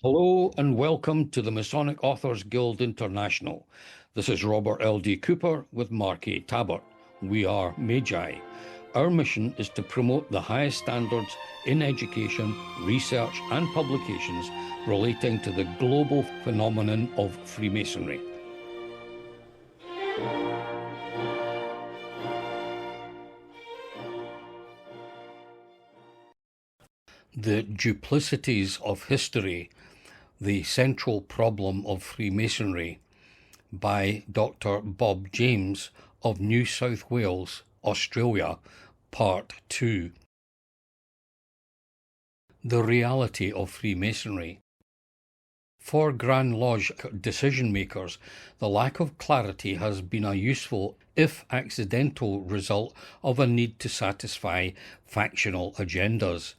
Hello and welcome to the Masonic Authors Guild International. This is Robert L.D. Cooper with Mark A. Tabbert. We are Magi. Our mission is to promote the highest standards in education, research and publications relating to the global phenomenon of Freemasonry. The Duplicities of History, the Central Problem of Freemasonry, by Dr. Bob James of New South Wales, Australia, Part 2. The Reality of Freemasonry. For Grand Lodge decision-makers, the lack of clarity has been a useful, if accidental, result of a need to satisfy factional agendas.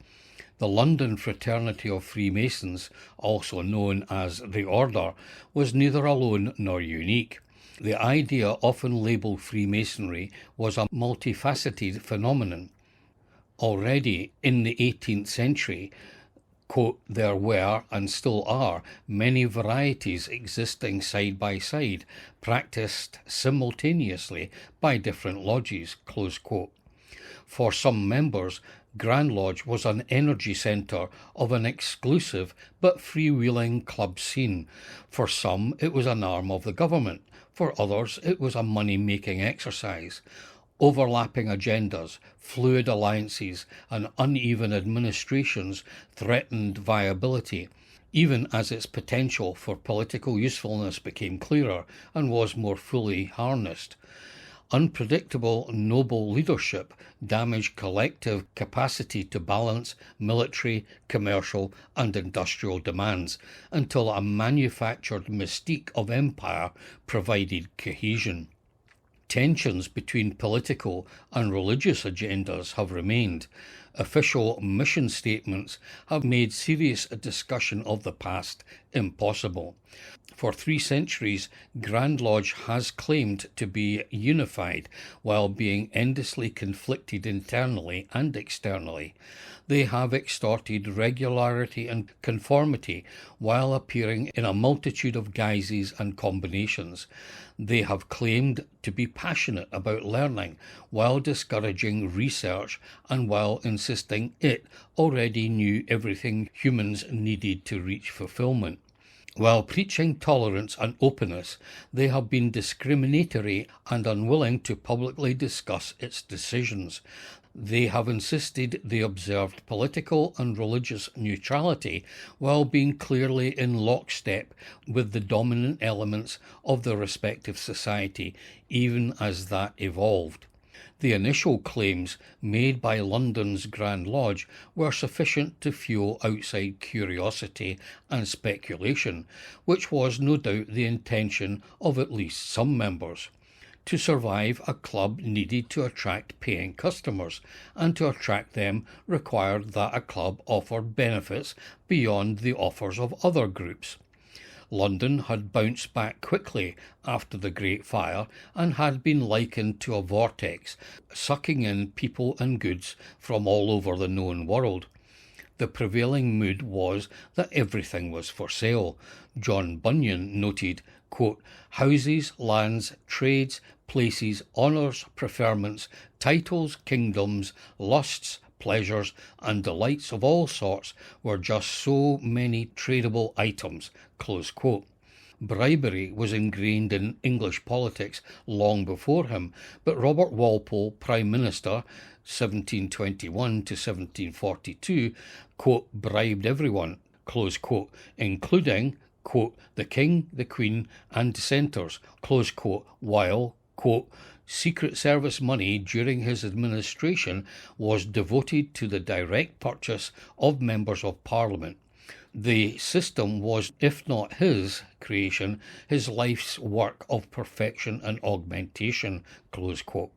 The London Fraternity of Freemasons, also known as the Order, was neither alone nor unique. The idea often labelled Freemasonry was a multi-faceted phenomenon. Already in the 18th century, quote, there were, and still are, many varieties existing side by side, practised simultaneously by different lodges, close quote. For some members, Grand Lodge was an energy centre of an exclusive but freewheeling club scene. For some, it was an arm of the government. For others, it was a money-making exercise. Overlapping agendas, fluid alliances, and uneven administrations threatened viability, even as its potential for political usefulness became clearer and was more fully harnessed. Unpredictable noble leadership damaged collective capacity to balance military, commercial and industrial demands until a manufactured mystique of empire provided cohesion. Tensions between political and religious agendas have remained. Official mission statements have made serious discussion of the past impossible. For 3 centuries, Grand Lodge has claimed to be unified while being endlessly conflicted internally and externally. They have extorted regularity and conformity while appearing in a multitude of guises and combinations. They have claimed to be passionate about learning while discouraging research and while insisting it already knew everything humans needed to reach fulfilment. While preaching tolerance and openness, they have been discriminatory and unwilling to publicly discuss its decisions. They have insisted they observed political and religious neutrality while being clearly in lockstep with the dominant elements of their respective society, even as that evolved. The initial claims made by London's Grand Lodge were sufficient to fuel outside curiosity and speculation, which was no doubt the intention of at least some members. To survive, a club needed to attract paying customers, and to attract them required that a club offered benefits beyond the offers of other groups. London had bounced back quickly after the Great Fire and had been likened to a vortex, sucking in people and goods from all over the known world. The prevailing mood was that everything was for sale. John Bunyan noted, quote, houses, lands, trades, places, honours, preferments, titles, kingdoms, lusts, pleasures and delights of all sorts were just so many tradable items, close quote. Bribery was ingrained in English politics long before him, but Robert Walpole, Prime Minister, 1721 to 1742, quote, bribed everyone, close quote, including, quote, the King, the Queen and dissenters, close quote, while, quote, Secret Service money during his administration was devoted to the direct purchase of members of Parliament. The system was, if not his creation, his life's work of perfection and augmentation, close quote.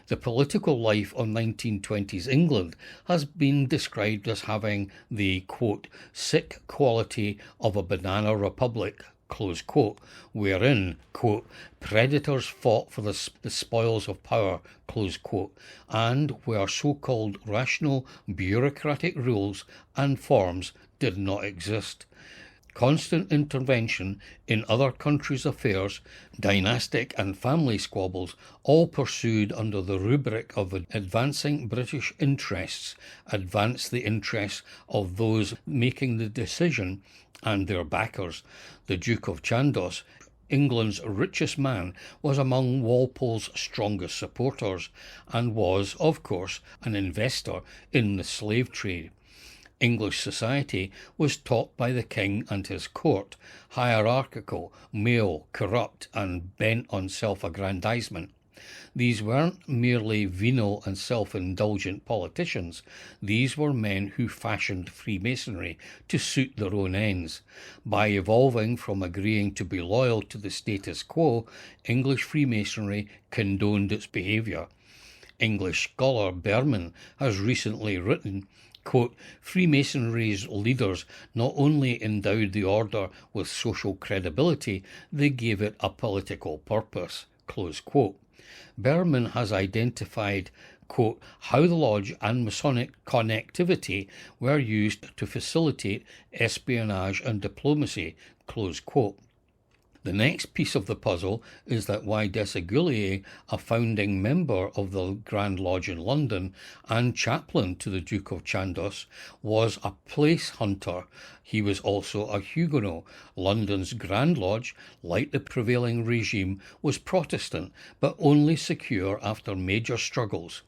The political life of 1920s England has been described as having the, quote, sick quality of a banana republic, close quote, wherein, quote, predators fought for the spoils of power, close quote, and where so-called rational bureaucratic rules and forms did not exist. Constant intervention in other countries' affairs, dynastic and family squabbles, all pursued under the rubric of advancing British interests, advanced the interests of those making the decision and their backers. The Duke of Chandos, England's richest man, was among Walpole's strongest supporters, and was, of course, an investor in the slave trade. English society was taught by the king and his court, hierarchical, male, corrupt, and bent on self-aggrandizement. These weren't merely venal and self-indulgent politicians. These were men who fashioned Freemasonry to suit their own ends. By evolving from agreeing to be loyal to the status quo, English Freemasonry condoned its behaviour. English scholar Berman has recently written, quote, Freemasonry's leaders not only endowed the order with social credibility, they gave it a political purpose, close quote. Berman has identified, quote, how the lodge and Masonic connectivity were used to facilitate espionage and diplomacy, close quote. The next piece of the puzzle is that why Desaguliers, a founding member of the Grand Lodge in London and chaplain to the Duke of Chandos, was a place hunter. He was also a Huguenot. London's Grand Lodge, like the prevailing regime, was Protestant, but only secure after major struggles.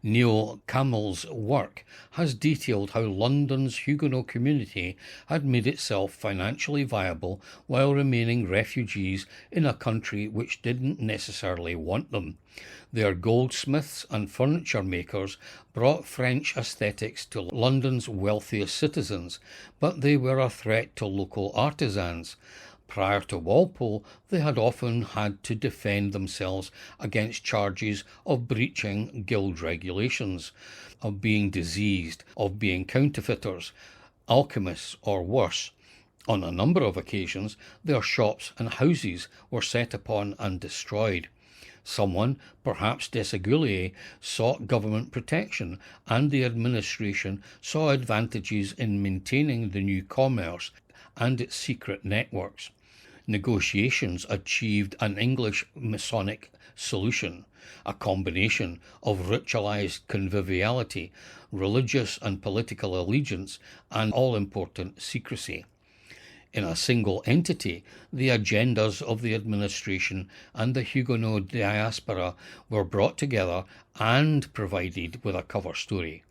Neil Campbell's work has detailed how London's Huguenot community had made itself financially viable while remaining refugees in a country which didn't necessarily want them. Their goldsmiths and furniture makers brought French aesthetics to London's wealthiest citizens, but they were a threat to local artisans. Prior to Walpole, they had often had to defend themselves against charges of breaching guild regulations, of being diseased, of being counterfeiters, alchemists, or worse. On a number of occasions, their shops and houses were set upon and destroyed. Someone, perhaps Desaguliers, sought government protection, and the administration saw advantages in maintaining the new commerce and its secret networks. Negotiations achieved an English Masonic solution, a combination of ritualized conviviality, religious and political allegiance, and all-important secrecy. In a single entity, the agendas of the administration and the Huguenot diaspora were brought together and provided with a cover story.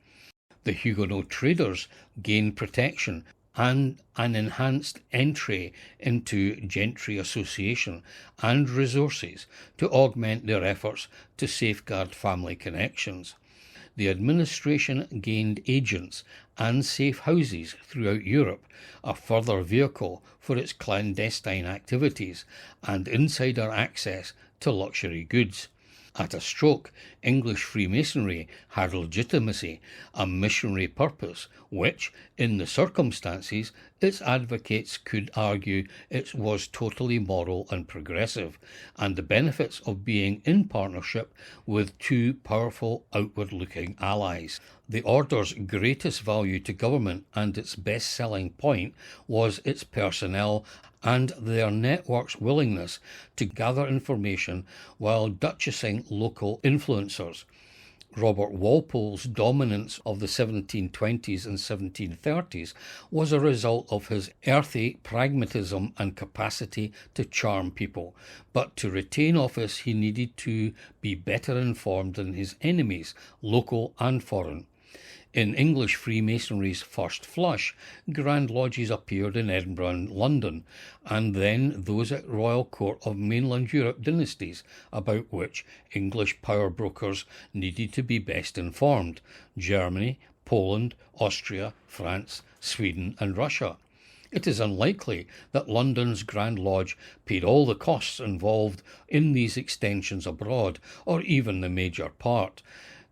The Huguenot traders gained protection and an enhanced entry into gentry association and resources to augment their efforts to safeguard family connections. The administration gained agents and safe houses throughout Europe, a further vehicle for its clandestine activities and insider access to luxury goods. At a stroke, English Freemasonry had legitimacy, a missionary purpose, which, in the circumstances, its advocates could argue it was totally moral and progressive, and the benefits of being in partnership with two powerful outward-looking allies. The order's greatest value to government and its best-selling point was its personnel and their network's willingness to gather information while duchessing local influencers. Robert Walpole's dominance of the 1720s and 1730s was a result of his earthy pragmatism and capacity to charm people, but to retain office he needed to be better informed than his enemies, local and foreign. In English Freemasonry's first flush, Grand Lodges appeared in Edinburgh and London, and then those at royal court of mainland Europe dynasties, about which English power brokers needed to be best informed: Germany, Poland, Austria, France, Sweden, and Russia. It is unlikely that London's Grand Lodge paid all the costs involved in these extensions abroad, or even the major part.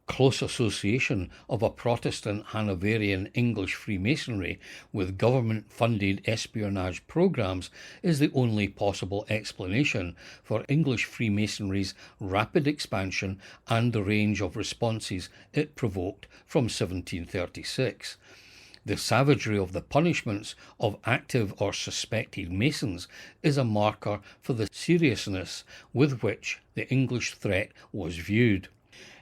Close association of a Protestant Hanoverian English Freemasonry with government-funded espionage programs is the only possible explanation for English Freemasonry's rapid expansion and the range of responses it provoked from 1736. The savagery of the punishments of active or suspected Masons is a marker for the seriousness with which the English threat was viewed.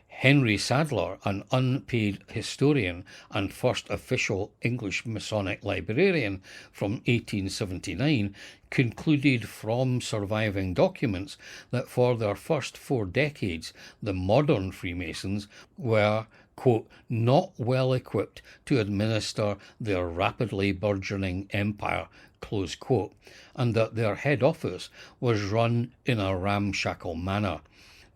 Henry Sadler, an unpaid historian and first official English Masonic librarian from 1879, concluded from surviving documents that for their first 4 decades the modern Freemasons were, quote, not well equipped to administer their rapidly burgeoning empire, close quote, and that their head office was run in a ramshackle manner.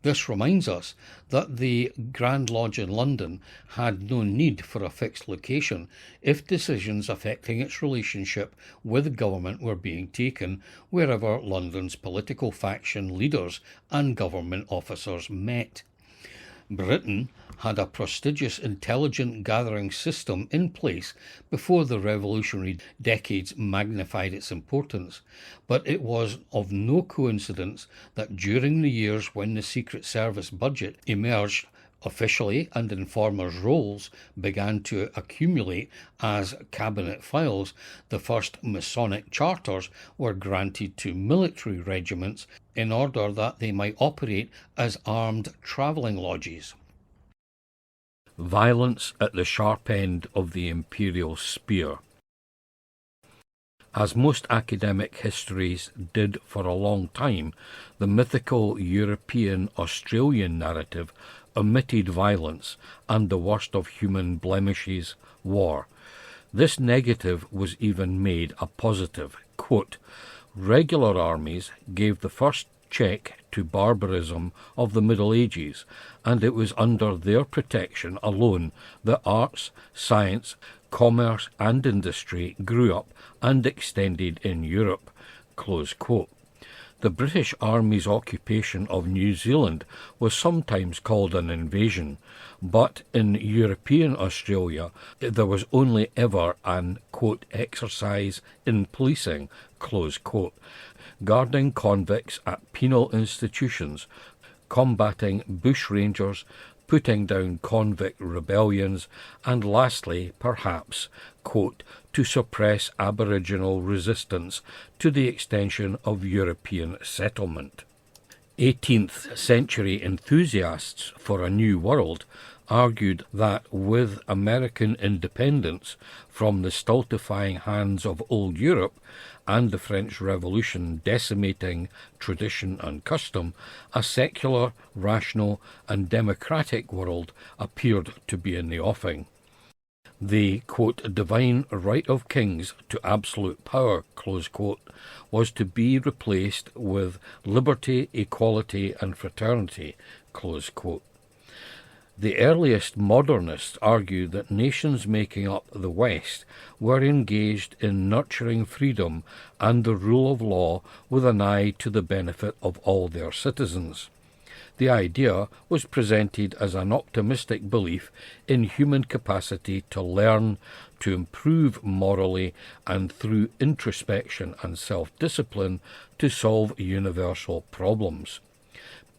This reminds us that the Grand Lodge in London had no need for a fixed location if decisions affecting its relationship with government were being taken wherever London's political faction leaders and government officers met. Britain had a prestigious intelligence gathering system in place before the revolutionary decades magnified its importance, but it was of no coincidence that during the years when the Secret Service budget emerged officially and informers' roles began to accumulate as cabinet files, the first Masonic charters were granted to military regiments in order that they might operate as armed travelling lodges. Violence at the sharp end of the imperial spear. As most academic histories did for a long time, the mythical European-Australian narrative omitted violence and the worst of human blemishes, war. This negative was even made a positive. Quote, regular armies gave the first check to barbarism of the Middle Ages, and it was under their protection alone that arts, science, commerce and industry grew up and extended in Europe. Close quote. The British Army's occupation of New Zealand was sometimes called an invasion, but in European Australia there was only ever an, quote, exercise in policing, close quote, guarding convicts at penal institutions, combating bushrangers, putting down convict rebellions, and lastly, perhaps, quote, to suppress Aboriginal resistance to the extension of European settlement. 18th century enthusiasts for a new world argued that with American independence from the stultifying hands of old Europe and the French Revolution decimating tradition and custom, a secular, rational and democratic world appeared to be in the offing. The, quote, divine right of kings to absolute power, close quote, was to be replaced with liberty, equality and fraternity, close quote. The earliest modernists argued that nations making up the West were engaged in nurturing freedom and the rule of law with an eye to the benefit of all their citizens. The idea was presented as an optimistic belief in human capacity to learn, to improve morally, and through introspection and self-discipline to solve universal problems.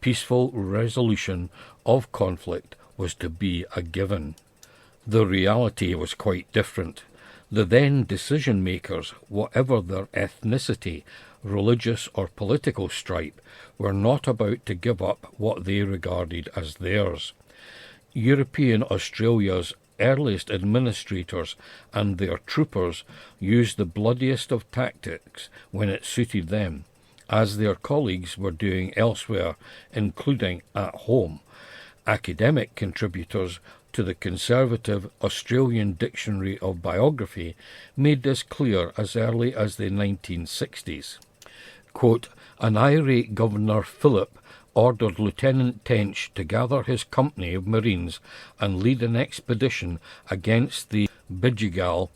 Peaceful resolution of conflict was to be a given. The reality was quite different. The then decision-makers, whatever their ethnicity, religious or political stripe, were not about to give up what they regarded as theirs. European Australia's earliest administrators and their troopers used the bloodiest of tactics when it suited them, as their colleagues were doing elsewhere, including at home. Academic contributors to the conservative Australian Dictionary of Biography made this clear as early as the 1960s. Quote, an irate Governor Phillip ordered Lieutenant Tench to gather his company of Marines and lead an expedition against the Bidjigal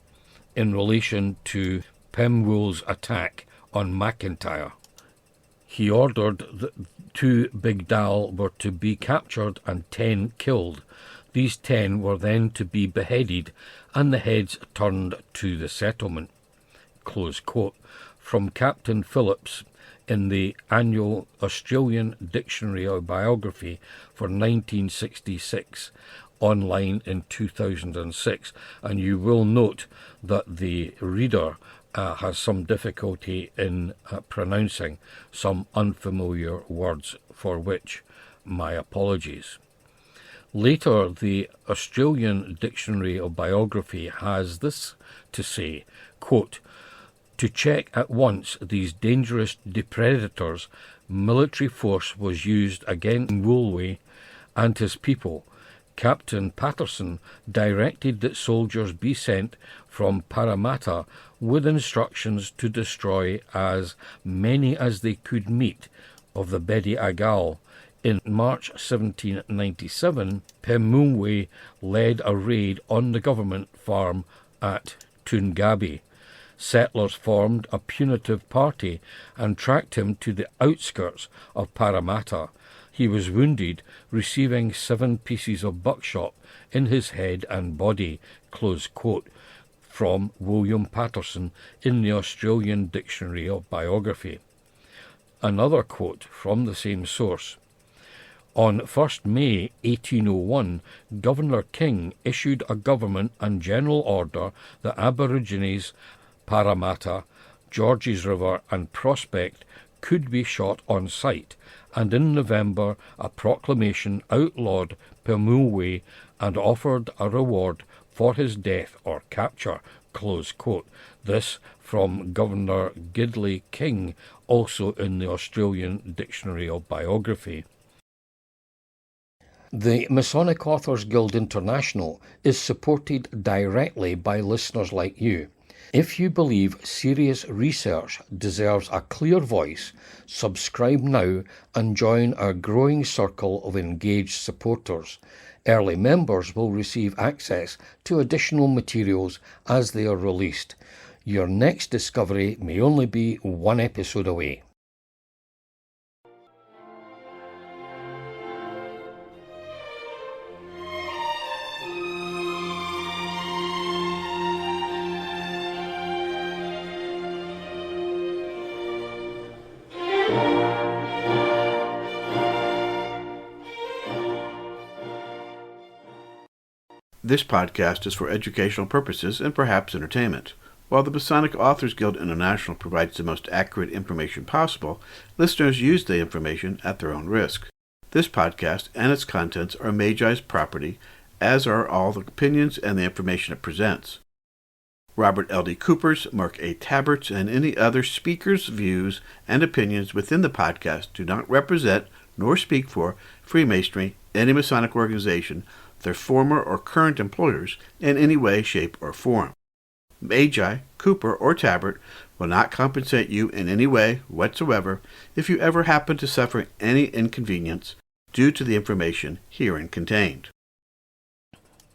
in relation to Pemwool's attack on McIntyre. He ordered that 2 Bigdal were to be captured and 10 killed. These 10 were then to be beheaded and the heads turned to the settlement. Close quote, from Captain Phillips in the Annual Australian Dictionary of Biography for 1966, online in 2006, and you will note that the reader has some difficulty in pronouncing some unfamiliar words, for which my apologies. Later, the Australian Dictionary of Biography has this to say, quote, "To check at once these dangerous depredators, military force was used against Woolway and his people. Captain Patterson directed that soldiers be sent from Parramatta with instructions to destroy as many as they could meet of the Bedi Agal. In March 1797, Pemulwuy led a raid on the government farm at Toongabbie. Settlers formed a punitive party and tracked him to the outskirts of Parramatta. He was wounded, receiving 7 pieces of buckshot in his head and body," close quote, from William Patterson in the Australian Dictionary of Biography. Another quote from the same source. On 1st May 1801, Governor King issued a government and general order that Aborigines Parramatta, Georges River and Prospect could be shot on sight, and in November a proclamation outlawed Pemulwuy and offered a reward for his death or capture, close quote. This from Governor Gidley King, also in the Australian Dictionary of Biography. The Masonic Authors Guild International is supported directly by listeners like you. If you believe serious research deserves a clear voice, subscribe now and join our growing circle of engaged supporters. Early members will receive access to additional materials as they are released. Your next discovery may only be 1 episode away. This podcast is for educational purposes and perhaps entertainment. While the Masonic Authors Guild International provides the most accurate information possible, listeners use the information at their own risk. This podcast and its contents are Magi's property, as are all the opinions and the information it presents. Robert L.D. Cooper's, Mark A. Tabert's, and any other speakers' views and opinions within the podcast do not represent nor speak for Freemasonry, any Masonic organization, their former or current employers, in any way, shape, or form. Magi, Cooper, or Tabert will not compensate you in any way whatsoever if you ever happen to suffer any inconvenience due to the information herein contained.